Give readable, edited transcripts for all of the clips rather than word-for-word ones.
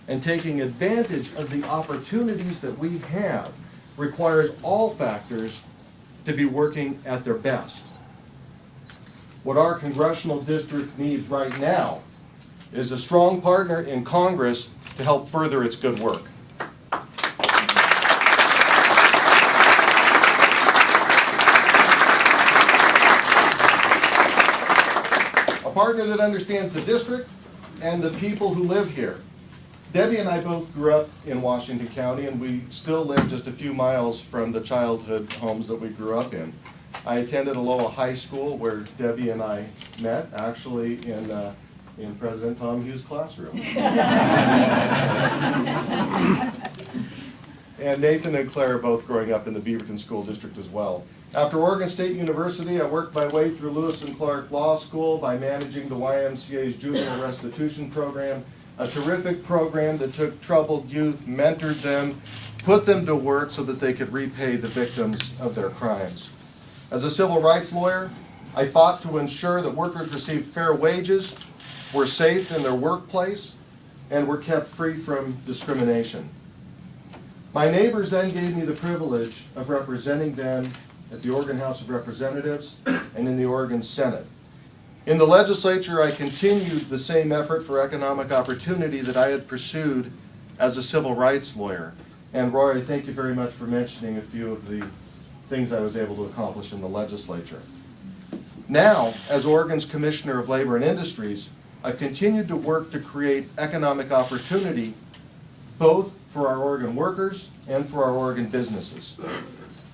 and taking advantage of the opportunities that we have requires all factors to be working at their best. What our congressional district needs right now is a strong partner in Congress to help further its good work. A partner that understands the district and the people who live here. Debbie and I both grew up in Washington County, and we still live just a few miles from the childhood homes that we grew up in. I attended Aloha High School, where Debbie and I met, actually in President Tom Hughes' classroom. And Nathan and Claire are both growing up in the Beaverton School District as well. After Oregon State University, I worked my way through Lewis and Clark Law School by managing the YMCA's Juvenile Restitution Program, a terrific program that took troubled youth, mentored them, put them to work so that they could repay the victims of their crimes. As a civil rights lawyer, I fought to ensure that workers received fair wages, were safe in their workplace, and were kept free from discrimination. My neighbors then gave me the privilege of representing them at the Oregon House of Representatives and in the Oregon Senate. In the legislature, I continued the same effort for economic opportunity that I had pursued as a civil rights lawyer. And Roy, thank you very much for mentioning a few of the things I was able to accomplish in the legislature. Now, as Oregon's Commissioner of Labor and Industries, I've continued to work to create economic opportunity both for our Oregon workers and for our Oregon businesses.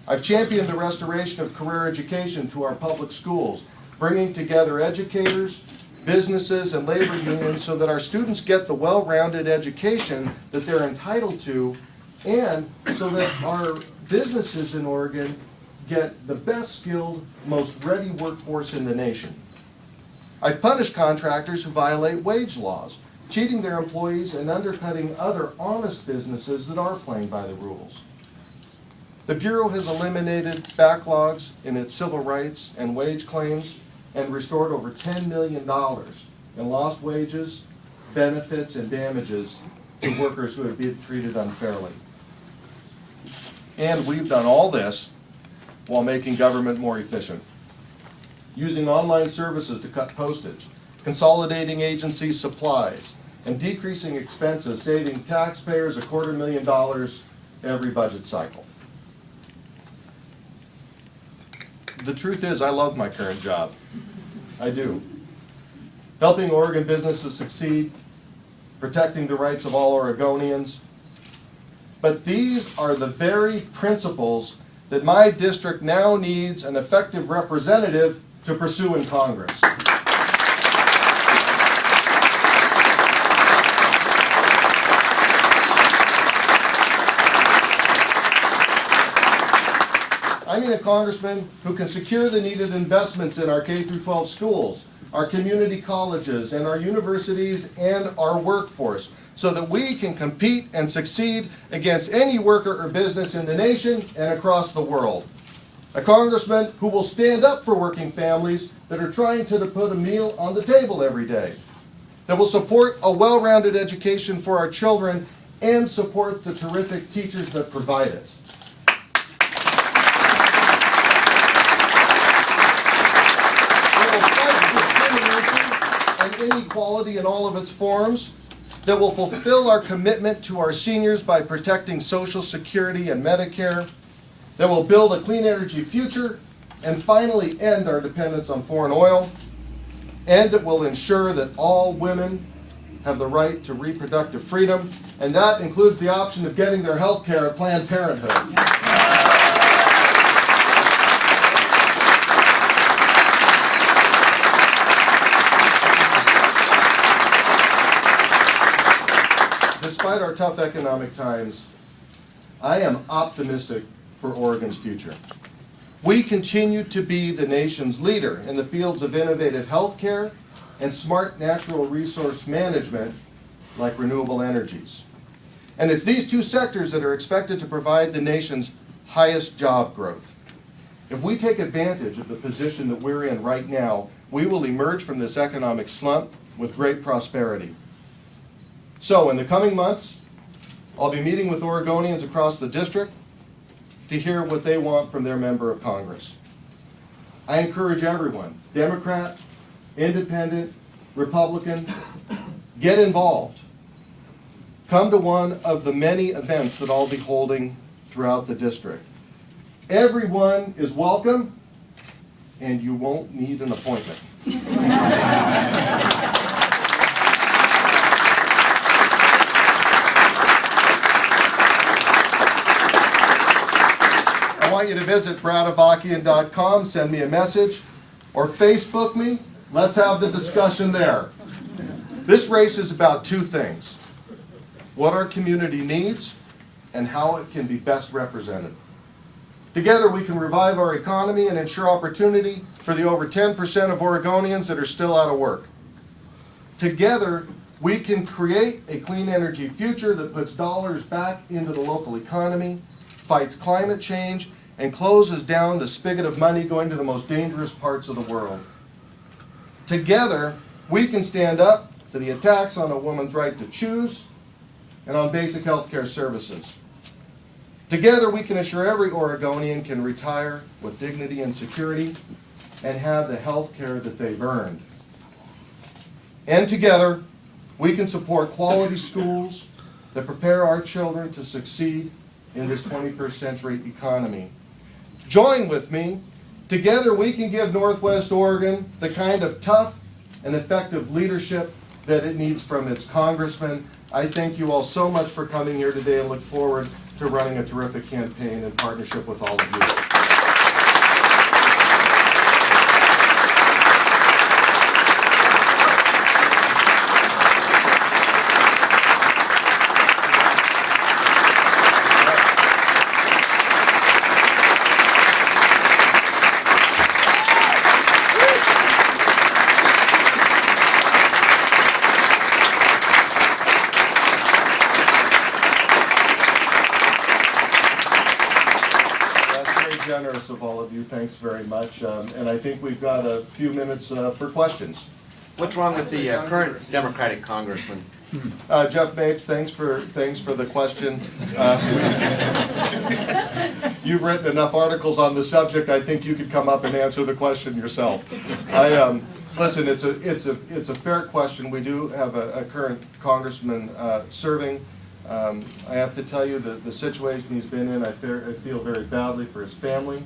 I've championed the restoration of career education to our public schools, bringing together educators, businesses, and labor unions so that our students get the well-rounded education that they're entitled to, and so that our businesses in Oregon get the best skilled, most ready workforce in the nation. I've punished contractors who violate wage laws, cheating their employees and undercutting other honest businesses that are playing by the rules. The Bureau has eliminated backlogs in its civil rights and wage claims and restored over $10 million in lost wages, benefits, and damages to workers who have been treated unfairly. And we've done all this while making government more efficient, using online services to cut postage, consolidating agency supplies, and decreasing expenses, saving taxpayers $250,000 every budget cycle. The truth is, I love my current job. I do. Helping Oregon businesses succeed, protecting the rights of all Oregonians. But these are the very principles that my district now needs an effective representative to pursue in Congress. I mean a congressman who can secure the needed investments in our K-12 schools, our community colleges, and our universities and our workforce, so that we can compete and succeed against any worker or business in the nation and across the world. A congressman who will stand up for working families that are trying to put a meal on the table every day, that will support a well-rounded education for our children and support the terrific teachers that provide it. And inequality in all of its forms, that will fulfill our commitment to our seniors by protecting Social Security and Medicare, that will build a clean energy future and finally end our dependence on foreign oil, and that will ensure that all women have the right to reproductive freedom, and that includes the option of getting their health care at Planned Parenthood. Despite our tough economic times, I am optimistic for Oregon's future. We continue to be the nation's leader in the fields of innovative healthcare and smart natural resource management, like renewable energies. And it's these two sectors that are expected to provide the nation's highest job growth. If we take advantage of the position that we're in right now, we will emerge from this economic slump with great prosperity. So in the coming months, I'll be meeting with Oregonians across the district to hear what they want from their member of Congress. I encourage everyone, Democrat, Independent, Republican, get involved. Come to one of the many events that I'll be holding throughout the district. Everyone is welcome, and you won't need an appointment. I want you to visit bradavakian.com, send me a message, or Facebook me. Let's have the discussion there. This race is about two things: what our community needs and how it can be best represented. Together we can revive our economy and ensure opportunity for the over 10% of Oregonians that are still out of work. Together we can create a clean energy future that puts dollars back into the local economy, fights climate change, and closes down the spigot of money going to the most dangerous parts of the world. Together, we can stand up to the attacks on a woman's right to choose and on basic health care services. Together, we can assure every Oregonian can retire with dignity and security and have the health care that they've earned. And together, we can support quality schools that prepare our children to succeed in this 21st century economy. Join with me. Together we can give Northwest Oregon the kind of tough and effective leadership that it needs from its congressmen. I thank you all so much for coming here today and look forward to running a terrific campaign in partnership with all of you. Generous of all of you, thanks very much. And I think we've got a few minutes for questions. What's wrong with the current Democratic congressman? Jeff Mapes, thanks for the question. You've written enough articles on the subject. I think you could come up and answer the question yourself. Listen, it's a fair question. We do have a current congressman serving. I have to tell you that the situation he's been in, I feel very badly for his family,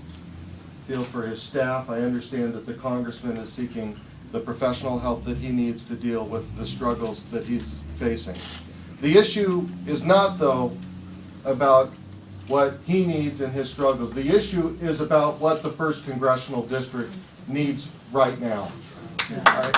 feel for his staff. I understand that the congressman is seeking the professional help that he needs to deal with the struggles that he's facing. The issue is not, though, about what he needs in his struggles. The issue is about what the 1st Congressional District needs right now. All right?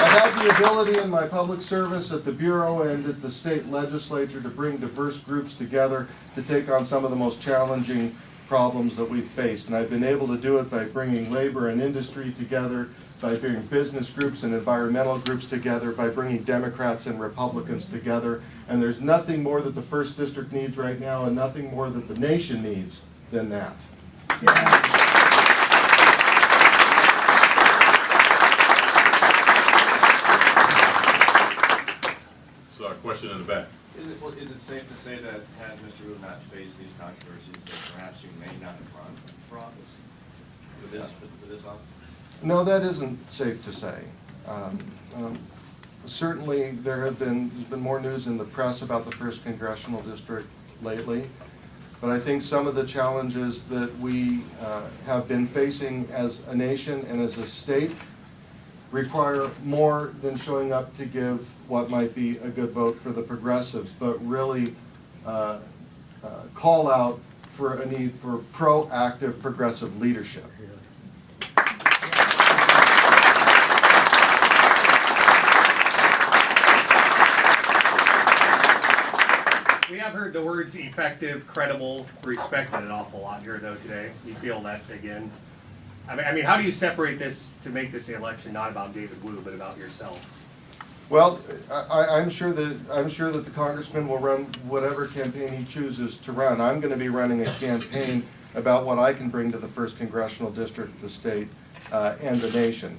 I've had the ability in my public service at the Bureau and at the state legislature to bring diverse groups together to take on some of the most challenging problems that we've faced. And I've been able to do it by bringing labor and industry together, by bringing business groups and environmental groups together, by bringing Democrats and Republicans together. And there's nothing more that the 1st District needs right now and nothing more that the nation needs than that. Yeah. Question in the back. Is it safe to say that had Mr. Wu not faced these controversies, that perhaps you may not have run for office with this office? No, that isn't safe to say. Certainly, there's been more news in the press about the 1st Congressional District lately, but I think some of the challenges that we have been facing as a nation and as a state require more than showing up to give what might be a good vote for the progressives, but really call out for a need for proactive progressive leadership. We have heard the words effective, credible, respected an awful lot here, though, today. You feel that again? I mean, how do you separate this to make this election not about David Wu, but about yourself? Well, I'm sure that the congressman will run whatever campaign he chooses to run. I'm going to be running a campaign about what I can bring to the 1st Congressional District, the state, and the nation.